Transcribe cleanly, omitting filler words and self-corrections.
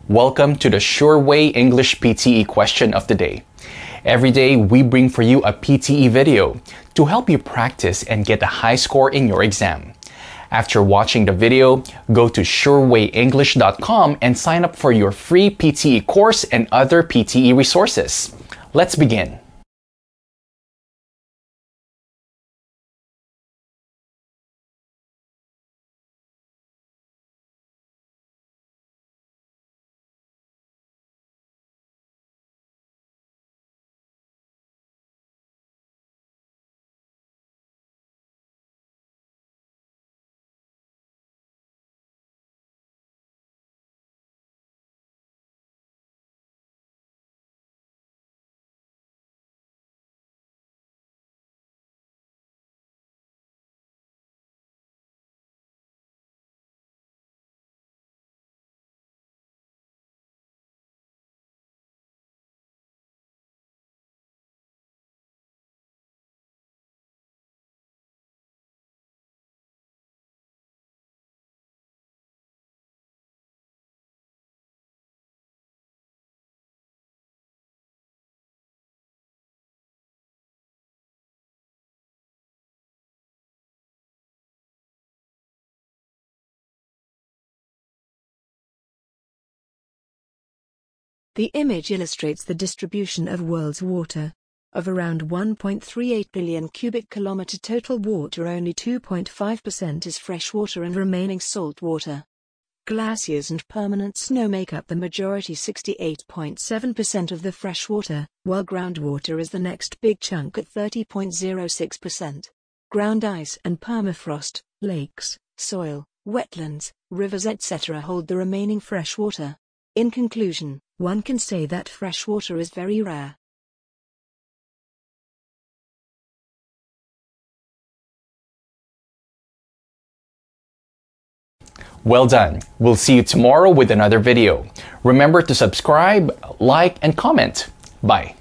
Welcome to the Sure Way English PTE question of the day. Every day, we bring for you a PTE video to help you practice and get a high score in your exam. After watching the video, go to sureway.english.com and sign up for your free PTE course and other PTE resources. Let's begin. The image illustrates the distribution of world's water. Of around 1.38 billion cubic kilometer total water, only 2.5% is freshwater and remaining salt water. Glaciers and permanent snow make up the majority, 68.7% of the freshwater, while groundwater is the next big chunk at 30.06%. Ground ice and permafrost, lakes, soil, wetlands, rivers etc. hold the remaining freshwater. In conclusion, one can say that freshwater is very rare. Well done. We'll see you tomorrow with another video. Remember to subscribe, like, and comment. Bye.